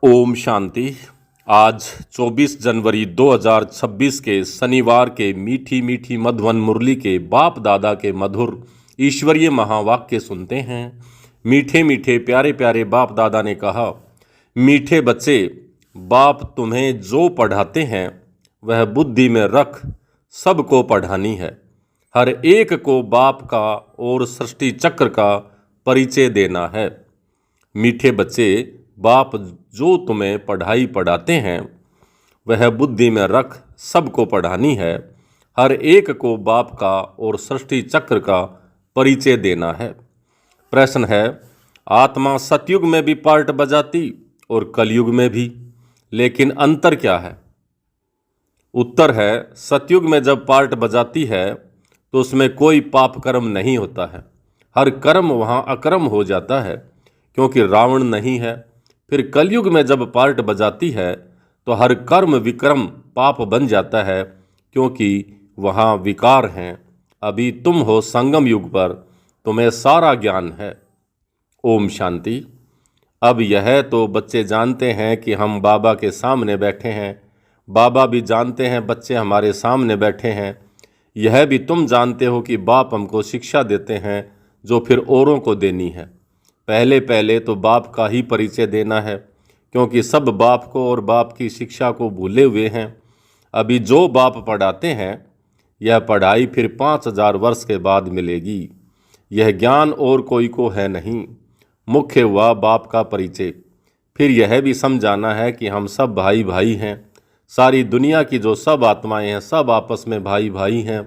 ओम शांति। आज 24 जनवरी 2026 के शनिवार के मीठी मीठी मधुवन मुरली के बाप दादा के मधुर ईश्वरीय महावाक्य सुनते हैं। मीठे मीठे प्यारे प्यारे बाप दादा ने कहा, मीठे बच्चे, बाप तुम्हें जो पढ़ाते हैं वह बुद्धि में रख सबको पढ़ानी है। हर एक को बाप का और सृष्टि चक्र का परिचय देना है। मीठे बच्चे, बाप जो तुम्हें पढ़ाई पढ़ाते हैं वह बुद्धि में रख सबको पढ़ानी है। हर एक को बाप का और सृष्टि चक्र का परिचय देना है। प्रश्न है, आत्मा सतयुग में भी पार्ट बजाती और कलयुग में भी, लेकिन अंतर क्या है? उत्तर है, सतयुग में जब पार्ट बजाती है तो उसमें कोई पाप कर्म नहीं होता है। हर कर्म वहाँ अकर्म हो जाता है क्योंकि रावण नहीं है। फिर कलयुग में जब पार्ट बजाती है तो हर कर्म विक्रम पाप बन जाता है क्योंकि वहाँ विकार हैं। अभी तुम हो संगम युग पर, तुम्हें सारा ज्ञान है। ओम शांति। अब यह तो बच्चे जानते हैं कि हम बाबा के सामने बैठे हैं। बाबा भी जानते हैं बच्चे हमारे सामने बैठे हैं। यह भी तुम जानते हो कि बाप हमको शिक्षा देते हैं जो फिर औरों को देनी है। पहले पहले तो बाप का ही परिचय देना है क्योंकि सब बाप को और बाप की शिक्षा को भूले हुए हैं। अभी जो बाप पढ़ाते हैं यह पढ़ाई फिर 5000 वर्ष के बाद मिलेगी। यह ज्ञान और कोई को है नहीं। मुख्य हुआ बाप का परिचय। फिर यह भी समझाना है कि हम सब भाई भाई हैं। सारी दुनिया की जो सब आत्माएं हैं सब आपस में भाई भाई हैं।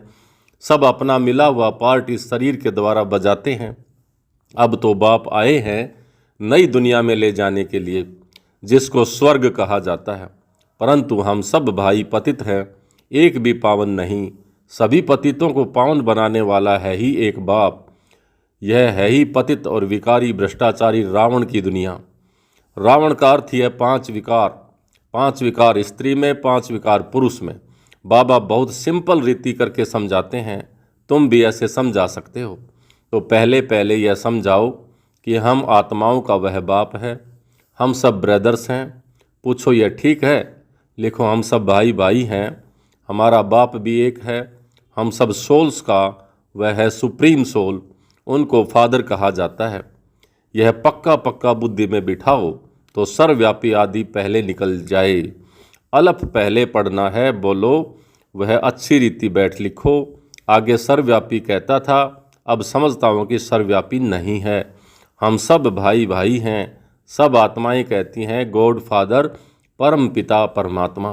सब अपना मिला हुआ पार्ट इस शरीर के द्वारा बजाते हैं। अब तो बाप आए हैं नई दुनिया में ले जाने के लिए, जिसको स्वर्ग कहा जाता है। परंतु हम सब भाई पतित हैं, एक भी पावन नहीं। सभी पतितों को पावन बनाने वाला है ही एक बाप। यह है ही पतित और विकारी भ्रष्टाचारी रावण की दुनिया। रावण का अर्थ है 5 विकार। 5 विकार स्त्री में, 5 विकार पुरुष में। बाबा बहुत सिंपल रीति करके समझाते हैं, तुम भी ऐसे समझा सकते हो। तो पहले पहले यह समझाओ कि हम आत्माओं का वह बाप है। हम सब ब्रदर्स हैं। पूछो यह ठीक है? लिखो हम सब भाई भाई हैं। हमारा बाप भी एक है। हम सब सोल्स का वह है सुप्रीम सोल, उनको फादर कहा जाता है। यह पक्का पक्का बुद्धि में बिठाओ तो सर्वव्यापी आदि पहले निकल जाए। अलफ पहले पढ़ना है, बोलो वह अच्छी रीति बैठ लिखो। आगे सर्वव्यापी कहता था, अब समझता हूँ कि सर्वव्यापी नहीं है। हम सब भाई भाई हैं। सब आत्माएं कहती हैं गॉड फादर, परम पिता परमात्मा।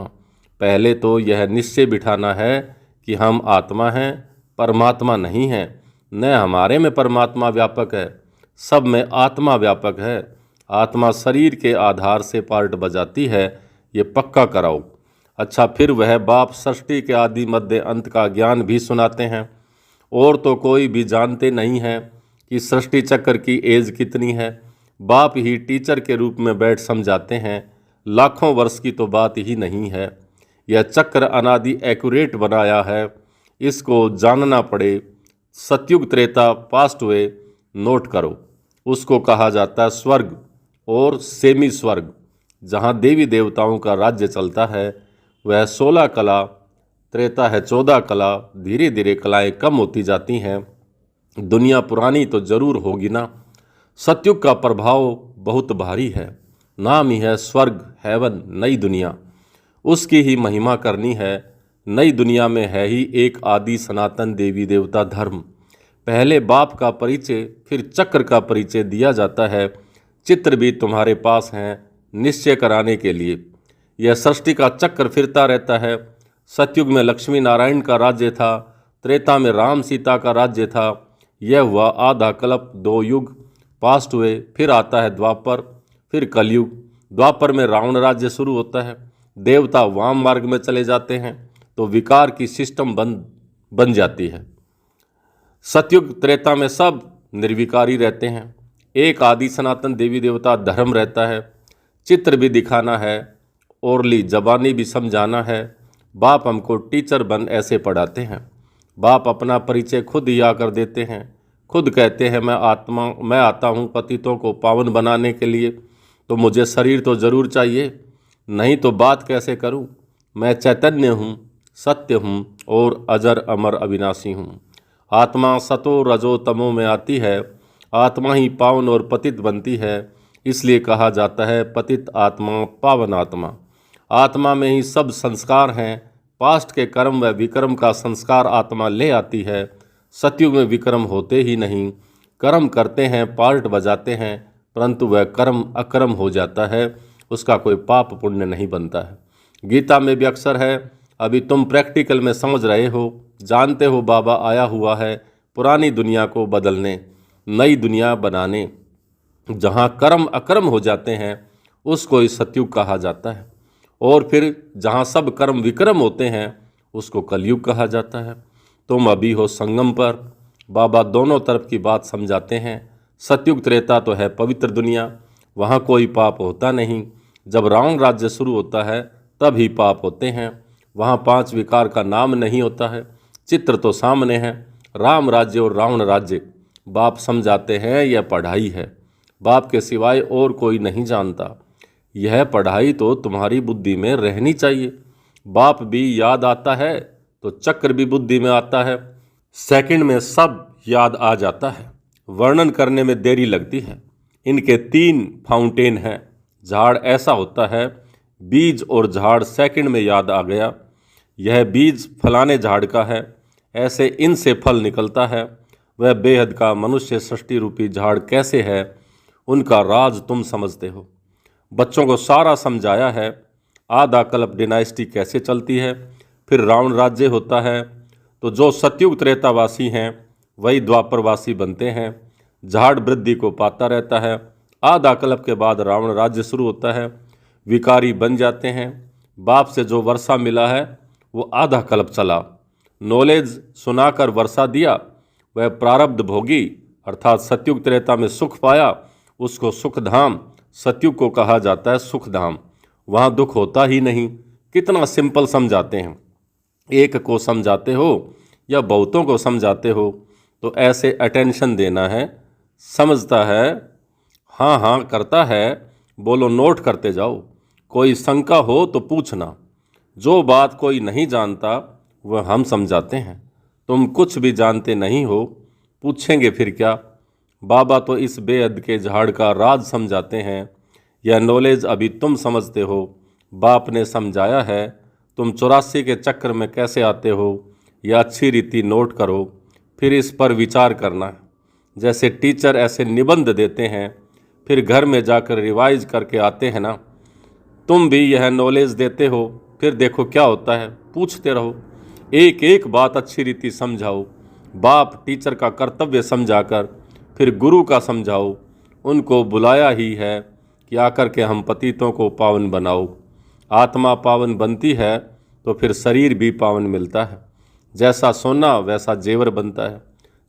पहले तो यह निश्चय बिठाना है कि हम आत्मा हैं, परमात्मा नहीं हैं। न हमारे में परमात्मा व्यापक है, सब में आत्मा व्यापक है। आत्मा शरीर के आधार से पार्ट बजाती है, ये पक्का कराओ। अच्छा, फिर वह बाप सृष्टि के आदि मध्य अंत का ज्ञान भी सुनाते हैं। और तो कोई भी जानते नहीं है कि सृष्टि चक्र की एज कितनी है। बाप ही टीचर के रूप में बैठ समझाते हैं। लाखों वर्ष की तो बात ही नहीं है। यह चक्र अनादि एक्यूरेट बनाया है, इसको जानना पड़े। सतयुग त्रेता पास्ट हुए, नोट करो। उसको कहा जाता है स्वर्ग और सेमी स्वर्ग। जहाँ देवी देवताओं का राज्य चलता है वह 16 कला, त्रेता है 14 कला। धीरे धीरे कलाएं कम होती जाती हैं। दुनिया पुरानी तो जरूर होगी ना। सतयुग का प्रभाव बहुत भारी है। नाम ही है स्वर्ग, हेवन, नई दुनिया। उसकी ही महिमा करनी है। नई दुनिया में है ही एक आदि सनातन देवी देवता धर्म। पहले बाप का परिचय, फिर चक्र का परिचय दिया जाता है। चित्र भी तुम्हारे पास हैं निश्चय कराने के लिए। यह सृष्टि का चक्र फिरता रहता है। सतयुग में लक्ष्मी नारायण का राज्य था। त्रेता में राम सीता का राज्य था। यह हुआ आधा कल्प, 2 युग पास्ट हुए। फिर आता है द्वापर, फिर कलयुग। द्वापर में रावण राज्य शुरू होता है। देवता वाम मार्ग में चले जाते हैं तो विकार की सिस्टम बन जाती है। सतयुग त्रेता में सब निर्विकारी रहते हैं। एक आदि सनातन देवी देवता धर्म रहता है। चित्र भी दिखाना है, ओरली जबानी भी समझाना है। बाप हमको टीचर बन ऐसे पढ़ाते हैं। बाप अपना परिचय खुद ही आकर देते हैं। खुद कहते हैं मैं आता हूँ पतितों को पावन बनाने के लिए। तो मुझे शरीर तो जरूर चाहिए, नहीं तो बात कैसे करूं। मैं चैतन्य हूँ, सत्य हूँ और अजर अमर अविनाशी हूँ। आत्मा सतो रजो तमो में आती है, आत्मा ही पावन और पतित बनती है। इसलिए कहा जाता है पतित आत्मा पावन आत्मा। आत्मा में ही सब संस्कार हैं। पास्ट के कर्म व विकर्म का संस्कार आत्मा ले आती है। सतयुग में विकर्म होते ही नहीं। कर्म करते हैं, पार्ट बजाते हैं, परंतु वह कर्म अकर्म हो जाता है, उसका कोई पाप पुण्य नहीं बनता है। गीता में भी अक्सर है, अभी तुम प्रैक्टिकल में समझ रहे हो, जानते हो बाबा आया हुआ है पुरानी दुनिया को बदलने, नई दुनिया बनाने। जहाँ कर्म अकर्म हो जाते हैं उसको इस सतयुग कहा जाता है, और फिर जहाँ सब कर्म विक्रम होते हैं उसको कलयुग कहा जाता है। तुम अभी हो संगम पर। बाबा दोनों तरफ की बात समझाते हैं। सतयुग त्रेता तो है पवित्र दुनिया, वहाँ कोई पाप होता नहीं। जब रावण राज्य शुरू होता है तब ही पाप होते हैं। वहाँ 5 विकार का नाम नहीं होता है। चित्र तो सामने है, राम राज्य और रावण राज्य। बाप समझाते हैं यह पढ़ाई है, बाप के सिवाय और कोई नहीं जानता। यह पढ़ाई तो तुम्हारी बुद्धि में रहनी चाहिए। बाप भी याद आता है तो चक्र भी बुद्धि में आता है, सेकंड में सब याद आ जाता है। वर्णन करने में देरी लगती है। इनके 3 फाउंटेन हैं। झाड़ ऐसा होता है, बीज और झाड़ सेकंड में याद आ गया। यह बीज फलाने झाड़ का है, ऐसे इनसे फल निकलता है। वह बेहद का मनुष्य सृष्टि रूपी झाड़ कैसे है, उनका राज तुम समझते हो। बच्चों को सारा समझाया है। आधा कल्प डिनाइस्टी कैसे चलती है, फिर रावण राज्य होता है। तो जो सतयुग त्रेतावासी हैं वही द्वापरवासी बनते हैं। झाड़ वृद्धि को पाता रहता है। आधा कल्प के बाद रावण राज्य शुरू होता है, विकारी बन जाते हैं। बाप से जो वर्षा मिला है वो आधा कल्प चला। नॉलेज सुनाकर वर्षा दिया, वह प्रारब्ध भोगी अर्थात सतयुग त्रेता में सुख पाया, उसको सुखधाम, सतयुग को कहा जाता है सुखधाम। वहाँ दुख होता ही नहीं। कितना सिंपल समझाते हैं। एक को समझाते हो या बहुतों को समझाते हो, तो ऐसे अटेंशन देना है। समझता है, हाँ हाँ करता है, बोलो नोट करते जाओ। कोई शंका हो तो पूछना। जो बात कोई नहीं जानता वह हम समझाते हैं। तुम कुछ भी जानते नहीं हो, पूछेंगे फिर क्या। बाबा तो इस बेअद के झाड़ का राज समझाते हैं। यह नॉलेज अभी तुम समझते हो, बाप ने समझाया है। तुम 84 के चक्र में कैसे आते हो, यह अच्छी रीति नोट करो, फिर इस पर विचार करना। जैसे टीचर ऐसे निबंध देते हैं, फिर घर में जाकर रिवाइज करके आते हैं ना, तुम भी यह नॉलेज देते हो। फिर देखो क्या होता है, पूछते रहो, एक एक बात अच्छी रीति समझाओ। बाप टीचर का कर्तव्य समझाकर फिर गुरु का समझाओ। उनको बुलाया ही है कि आकर के हम पतितों को पावन बनाओ। आत्मा पावन बनती है तो फिर शरीर भी पावन मिलता है। जैसा सोना वैसा जेवर बनता है।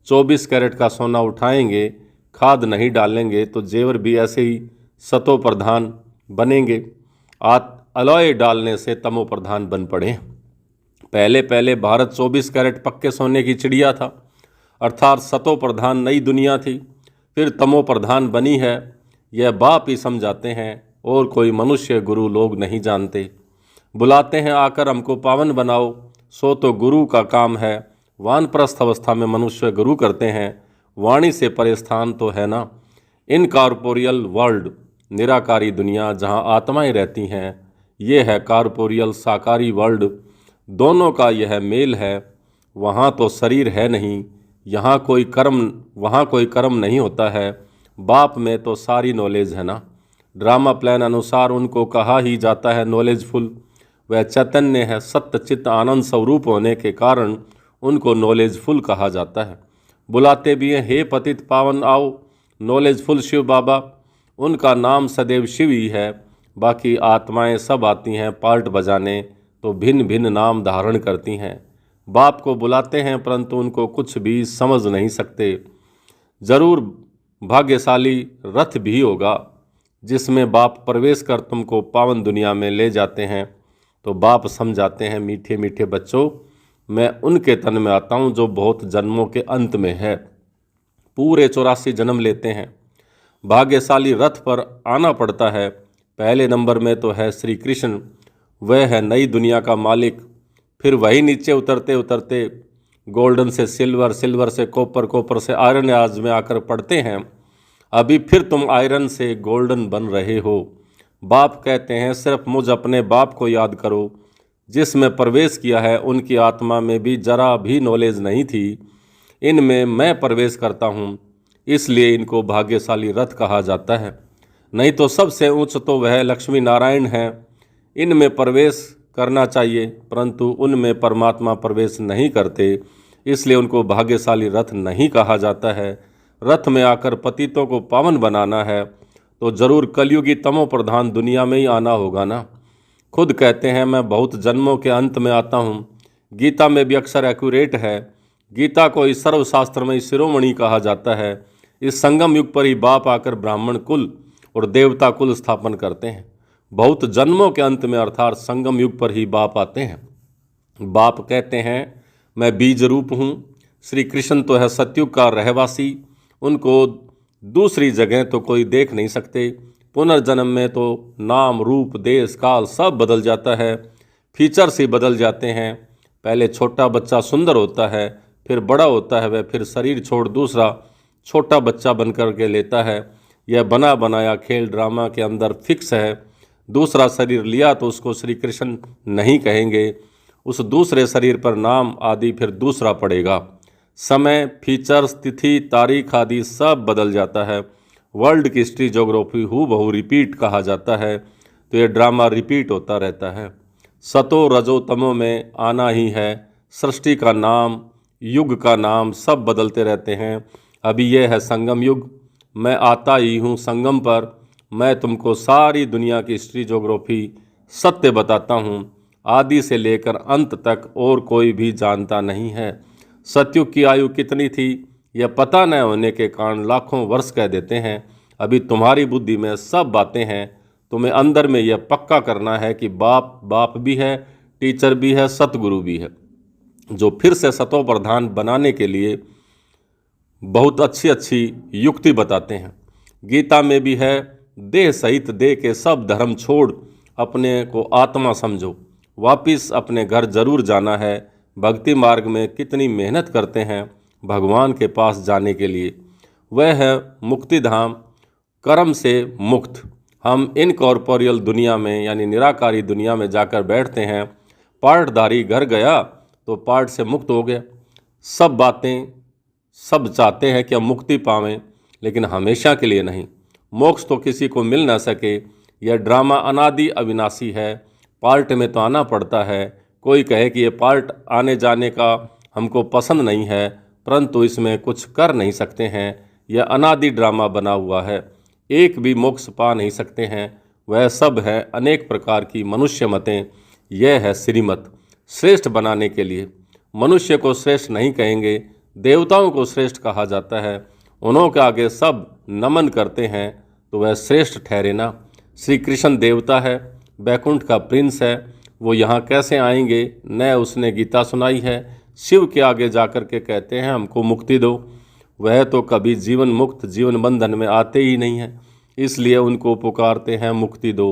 24 कैरेट का सोना उठाएंगे, खाद नहीं डालेंगे तो जेवर भी ऐसे ही सतो प्रधान बनेंगे। अलॉय डालने से तमो प्रधान बन पड़े। पहले पहले भारत 24 कैरेट पक्के सोने की चिड़िया था, अर्थात सतो प्रधान नई दुनिया थी, फिर तमो प्रधान बनी है। यह बाप ही समझाते हैं, और कोई मनुष्य गुरु लोग नहीं जानते। बुलाते हैं आकर हमको पावन बनाओ, सो तो गुरु का काम है। वानप्रस्थ अवस्था में मनुष्य गुरु करते हैं, वाणी से परे स्थान तो है ना। इनकॉर्पोरियल वर्ल्ड, निराकारी दुनिया जहाँ आत्माएं रहती हैं, ये है कॉर्पोरियल साकारी वर्ल्ड। दोनों का यह मेल है। वहाँ तो शरीर है नहीं, यहाँ कोई कर्म नहीं होता है। बाप में तो सारी नॉलेज है ना। ड्रामा प्लान अनुसार उनको कहा ही जाता है नॉलेजफुल। वह चैतन्य है, सत्य चित्त आनंद स्वरूप होने के कारण उनको नॉलेजफुल कहा जाता है। बुलाते भी हैं, हे पतित पावन आओ, नॉलेजफुल शिव बाबा। उनका नाम सदैव शिव ही है। बाकी आत्माएं सब आती हैं पार्ट बजाने, तो भिन्न भिन्न नाम धारण करती हैं। बाप को बुलाते हैं परंतु उनको कुछ भी समझ नहीं सकते। जरूर भाग्यशाली रथ भी होगा जिसमें बाप प्रवेश कर तुमको पावन दुनिया में ले जाते हैं। तो बाप समझाते हैं, मीठे मीठे बच्चों, मैं उनके तन में आता हूँ जो बहुत जन्मों के अंत में है। पूरे 84 जन्म लेते हैं। भाग्यशाली रथ पर आना पड़ता है। पहले नंबर में तो है श्री कृष्ण, वह है नई दुनिया का मालिक। फिर वही नीचे उतरते उतरते गोल्डन से सिल्वर, सिल्वर से कॉपर, कॉपर से आयरन आज में आकर पड़ते हैं। अभी फिर तुम आयरन से गोल्डन बन रहे हो। बाप कहते हैं सिर्फ मुझ अपने बाप को याद करो, जिसमें प्रवेश किया है उनकी आत्मा में भी जरा भी नॉलेज नहीं थी। इनमें मैं प्रवेश करता हूँ, इसलिए इनको भाग्यशाली रथ कहा जाता है। नहीं तो सबसे ऊंच तो वह लक्ष्मी नारायण हैं। इनमें प्रवेश करना चाहिए, परंतु उनमें परमात्मा प्रवेश नहीं करते, इसलिए उनको भाग्यशाली रथ नहीं कहा जाता है। रथ में आकर पतितों को पावन बनाना है तो जरूर कलयुगी तमो प्रधान दुनिया में ही आना होगा ना। खुद कहते हैं मैं बहुत जन्मों के अंत में आता हूँ। गीता में भी अक्सर एक्यूरेट है। गीता को इस सर्वशास्त्र में शिरोमणि कहा जाता है। इस संगम युग पर ही बाप आकर ब्राह्मण कुल और देवता कुल स्थापन करते हैं। बहुत जन्मों के अंत में अर्थात संगम युग पर ही बाप आते हैं। बाप कहते हैं मैं बीज रूप हूँ। श्री कृष्ण तो है सतयुग का रहवासी, उनको दूसरी जगह तो कोई देख नहीं सकते। पुनर्जन्म में तो नाम, रूप, देश, काल सब बदल जाता है, फीचर्स ही बदल जाते हैं। पहले छोटा बच्चा सुंदर होता है, फिर बड़ा होता है, वह फिर शरीर छोड़ दूसरा छोटा बच्चा बनकर के लेता है। यह बना बनाया खेल ड्रामा के अंदर फिक्स है। दूसरा शरीर लिया तो उसको श्री कृष्ण नहीं कहेंगे, उस दूसरे शरीर पर नाम आदि फिर दूसरा पड़ेगा। समय, फीचर्स, तिथि, तारीख आदि सब बदल जाता है। वर्ल्ड की हिस्ट्री, ज्योग्राफी हूबहू रिपीट कहा जाता है, तो यह ड्रामा रिपीट होता रहता है। सतो रजो तमो में आना ही है। सृष्टि का नाम, युग का नाम सब बदलते रहते हैं। अभी यह है संगम युग, मैं आता ही हूँ संगम पर। मैं तुमको सारी दुनिया की हिस्ट्री, ज्योग्राफी सत्य बताता हूँ। आदि से लेकर अंत तक और कोई भी जानता नहीं है। सतयुग की आयु कितनी थी यह पता न होने के कारण लाखों वर्ष कह देते हैं। अभी तुम्हारी बुद्धि में सब बातें हैं। तुम्हें अंदर में यह पक्का करना है कि बाप बाप भी है, टीचर भी है, सतगुरु भी है, जो फिर से सतो प्रधान बनाने के लिए बहुत अच्छी अच्छी युक्ति बताते हैं। गीता में भी है देह सहित देह के सब धर्म छोड़ अपने को आत्मा समझो। वापिस अपने घर जरूर जाना है। भक्ति मार्ग में कितनी मेहनत करते हैं भगवान के पास जाने के लिए। वह है मुक्ति धाम, कर्म से मुक्त। हम इनकॉर्पोरियल दुनिया में यानी निराकारी दुनिया में जाकर बैठते हैं। पार्टधारी घर गया तो पार्ट से मुक्त हो गया। सब बातें सब चाहते हैं कि हम मुक्ति पावें, लेकिन हमेशा के लिए नहीं। मोक्ष तो किसी को मिल ना सके। यह ड्रामा अनादि अविनाशी है। पार्ट में तो आना पड़ता है। कोई कहे कि ये पार्ट आने जाने का हमको पसंद नहीं है, परंतु इसमें कुछ कर नहीं सकते हैं। यह अनादि ड्रामा बना हुआ है। एक भी मोक्ष पा नहीं सकते हैं। वह सब है अनेक प्रकार की मनुष्य मतें। यह है श्रीमत श्रेष्ठ बनाने के लिए। मनुष्य को श्रेष्ठ नहीं कहेंगे, देवताओं को श्रेष्ठ कहा जाता है। उन्हों के आगे सब नमन करते हैं तो वह श्रेष्ठ ठहरे ना। श्री कृष्ण देवता है, बैकुंठ का प्रिंस है। वो यहाँ कैसे आएंगे न उसने गीता सुनाई है। शिव के आगे जाकर के कहते हैं हमको मुक्ति दो। वह तो कभी जीवन मुक्त जीवन बंधन में आते ही नहीं हैं, इसलिए उनको पुकारते हैं मुक्ति दो।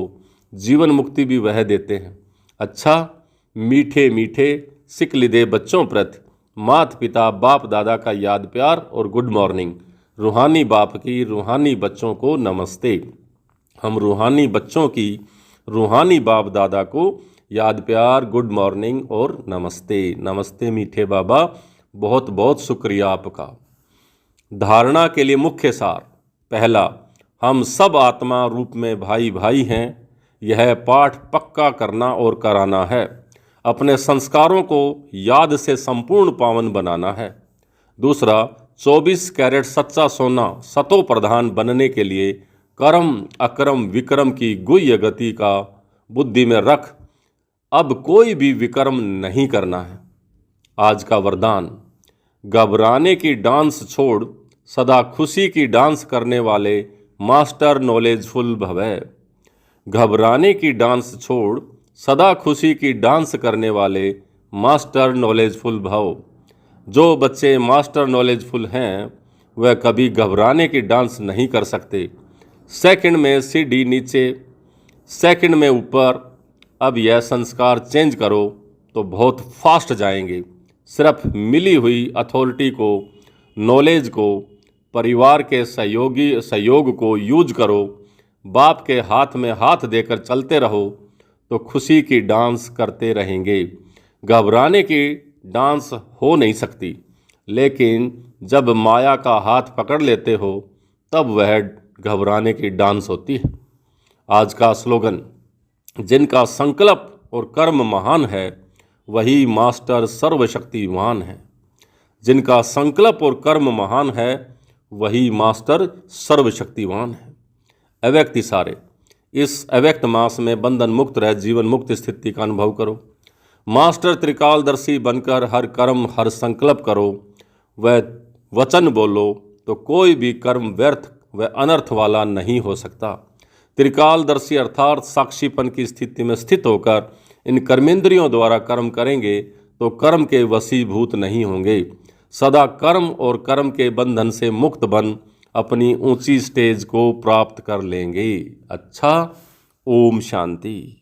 जीवन मुक्ति भी वह देते हैं। अच्छा, मीठे मीठे सिकली दे बच्चों प्रति माता पिता बाप दादा का याद प्यार और गुड मॉर्निंग। रूहानी बाप की रूहानी बच्चों को नमस्ते। हम रूहानी बच्चों की रूहानी बाप दादा को याद प्यार, गुड मॉर्निंग और नमस्ते। नमस्ते मीठे बाबा, बहुत बहुत शुक्रिया आपका। धारणा के लिए मुख्य सार। पहला, हम सब आत्मा रूप में भाई भाई हैं। यह पाठ पक्का करना और कराना है। अपने संस्कारों को याद से संपूर्ण पावन बनाना है। दूसरा, 24 कैरेट सच्चा सोना सतो प्रधान बनने के लिए कर्म अकर्म विक्रम की गुह्य गति का बुद्धि में रख अब कोई भी विक्रम नहीं करना है। आज का वरदान, घबराने की डांस छोड़ सदा खुशी की डांस करने वाले मास्टर नॉलेजफुल भवै। घबराने की डांस छोड़ सदा खुशी की डांस करने वाले मास्टर नॉलेजफुल भव। जो बच्चे मास्टर नॉलेजफुल हैं वह कभी घबराने की डांस नहीं कर सकते। सेकंड में सीढ़ी नीचे, सेकंड में ऊपर। अब यह संस्कार चेंज करो तो बहुत फास्ट जाएंगे। सिर्फ मिली हुई अथॉरिटी को, नॉलेज को, परिवार के सहयोग को यूज करो। बाप के हाथ में हाथ देकर चलते रहो तो खुशी की डांस करते रहेंगे। घबराने की डांस हो नहीं सकती, लेकिन जब माया का हाथ पकड़ लेते हो तब वह घबराने की डांस होती है। आज का स्लोगन, जिनका संकल्प और कर्म महान है वही मास्टर सर्वशक्तिवान है। जिनका संकल्प और कर्म महान है वही मास्टर सर्वशक्तिवान है। अव्यक्त इशारे। इस अव्यक्त मास में बंधन मुक्त रह जीवन मुक्त स्थिति का अनुभव करो। मास्टर त्रिकालदर्शी बनकर हर कर्म हर संकल्प करो, वह वचन बोलो तो कोई भी कर्म व्यर्थ व अनर्थ वाला नहीं हो सकता। त्रिकालदर्शी अर्थात साक्षीपन की स्थिति में स्थित होकर इन कर्मेंद्रियों द्वारा कर्म करेंगे तो कर्म के वशीभूत नहीं होंगे। सदा कर्म और कर्म के बंधन से मुक्त बन अपनी ऊंची स्टेज को प्राप्त कर लेंगे। अच्छा, ओम शांति।